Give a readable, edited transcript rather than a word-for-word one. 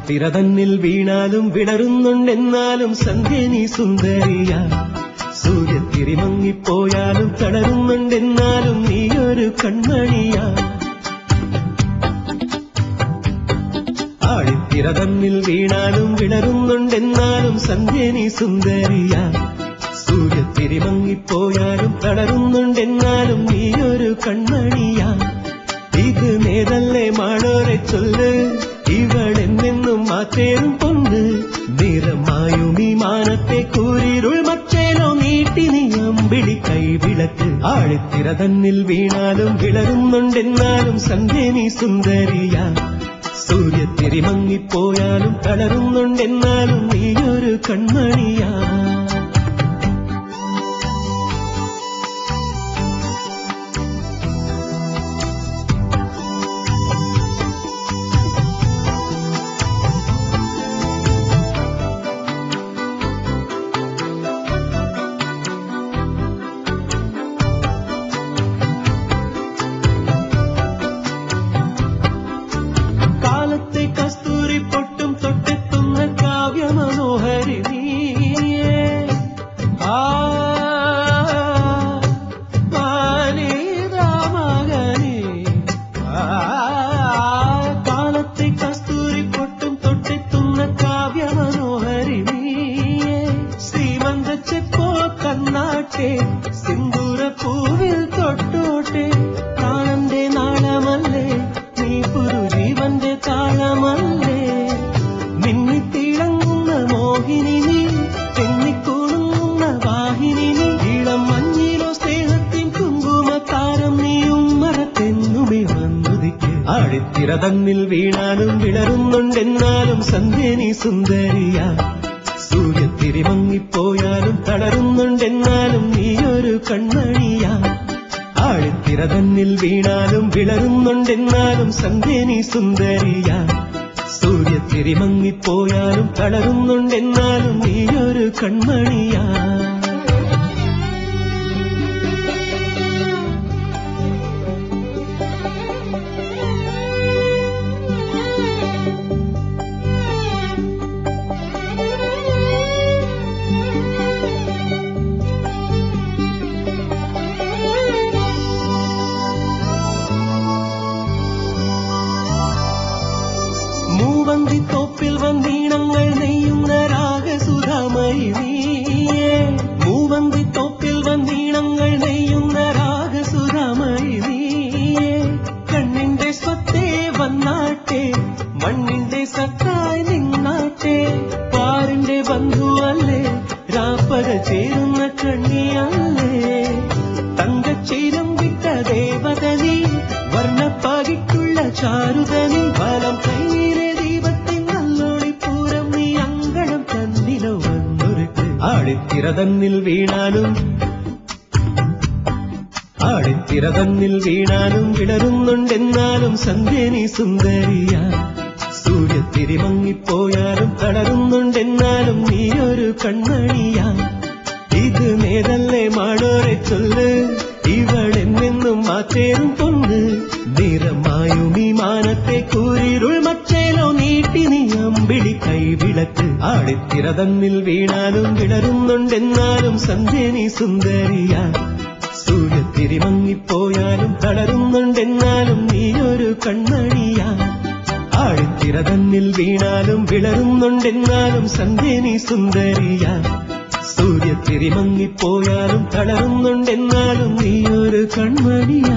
ആഴിത്തിര തന്നിൽ വീണാലും വിടരുന്നുണ്ടെന്നാലും സന്ധ്യ നീ സുന്ദരിയ. സൂര്യത്തിരി മങ്ങിപ്പോയാലും തളരുന്നുണ്ടെന്നാലും നീയൊരു കൺമണിയ. ആഴിത്തിര തന്നിൽ വീണാലും വിടരുന്നുണ്ടെന്നാലും സന്ധ്യ നീ സുന്ദരിയ. സൂര്യത്തിരി മങ്ങിപ്പോയാലും തളരുന്നുണ്ടെന്നാലും നീയൊരു കൺമണിയ. ഇത് നേതല്ലേ മാളോരെ ചൊല്ല്, ഇവളെന്നെന്നും മാറ്റേറും പൊന്ന്. നിറമായും ഈ മാനത്തെ കൂരിരുൾ മച്ചേലോ നീട്ടി നീ അമ്പിളി കൈവിളക്ക്. ആഴിത്തിര തന്നിൽ വീണാലും വിളരുന്നുണ്ടെന്നാലും സന്ധ്യ നീ സുന്ദരിയ. സൂര്യത്തിരി മങ്ങിപ്പോയാലും തളരുന്നുണ്ടെന്നാലും നീയൊരു കൺമണിയ. കസ്തൂരി പൊട്ടും തൊട്ടെത്തുന്ന കാവ്യമനോഹരി നീയേ. കാലത്തെ കസ്തൂരി പൊട്ടും തൊട്ടെത്തുന്ന കാവ്യമനോഹരി നീയേ. ശ്രീമന്തച്ചെപ്പോ കന്നാട്ടെ സിന്ദൂര പൂവിൽ തൊട്ടോട്ടെ. പ്രാണന്റെ നാളമല്ലേ നീ പുരുജീവന്റെ താളമല്ലേ. മിന്നിത്തിളങ്ങുന്ന മോഹിനി നീ, ചെന്നിക്കൊടുങ്ങുന്ന വാഹിനി നീ. ഇളം മഞ്ഞിലോ സ്നേഹത്തിൻ കുങ്കുമത്താരം നീയും മറത്തെന്നുമേ വന്നുദിക്ക്. ആഴിത്തിര തന്നിൽ വീണാലും വിളരുന്നുണ്ടെന്നാലും സന്ധ്യ നീ സുന്ദരിയ. സൂര്യത്തിരി മങ്ങിപ്പോയാലും തളരുന്നുണ്ടെന്നാലും നീയൊരു കൺമണിയ. ആഴിത്തിര തന്നിൽ വീണാലും വിളരുന്നുണ്ടെന്നാലും സന്ധ്യ നീ സുന്ദരിയ. സൂര്യത്തിരി മങ്ങിപ്പോയാലും തളരുന്നുണ്ടെന്നാലും നീയൊരു കൺമണിയ. മൂവന്തിത്തോപ്പിൽ വന്നീണങ്ങൾ നെയ്യുന്ന രാഗസുധാമയി നീയേ. മൂവന്തിത്തോപ്പിൽ വന്നീണങ്ങൾ നെയ്യുന്ന രാഗസുധാമയി നീയേ. കണ്ണിന്റെ സ്വത്തേ വന്നാട്ടെ, മണ്ണിന്റെ സത്തായി നിന്നാട്ടെ. പാറിന്റെ ബന്ധുവല്ലേ, രാപ്പക ചേരുന്ന കണ്ണിയല്ലേ. തങ്കച്ചീരം വിട്ട ദേവതനി, വർണ്ണപ്പാകിട്ടുള്ള ചാരുതനി. വലം കൈയിലെ ദീപത്തിൻ നല്ലോളിപ്പൂരം നീ അങ്കണം തന്നിലോ വന്നൊരുക്ക്. ആഴിത്തിര തന്നിൽ വീണാലും വിടരുന്നുണ്ടെന്നാലും സന്ധ്യ നീ സുന്ദരിയ. സൂര്യത്തിരി മങ്ങിപ്പോയാലും തളരുന്നുണ്ടെന്നാലും നീയൊരു കൺമണിയ. ഇത് നേതല്ലേ മാളോരെ ചൊല്ല്, ഇവളെന്നെന്നും മാറ്റേറും പൊന്ന്. നിറമായും ഈ മാനത്തെ കൂരിരുൾ മച്ചേലോ നീട്ടി നീ അമ്പിളി കൈവിളക്ക്. ആഴിത്തിര തന്നിൽ വീണാലും വിടരുന്നുണ്ടെന്നാലും സന്ധ്യ നീ സുന്ദരിയ. സൂര്യത്തിരി മങ്ങിപ്പോയാലും തളരുന്നുണ്ടെന്നാലും നീയൊരു കൺമണിയ. ആഴിത്തിര തന്നിൽ വീണാലും വിളരുന്നുണ്ടെന്നാലും സന്ധ്യ നീ സുന്ദരിയ. സൂര്യത്തിരി മങ്ങിപ്പോയാലും തളരുന്നുണ്ടെന്നാലും നീയൊരു കൺമണിയ.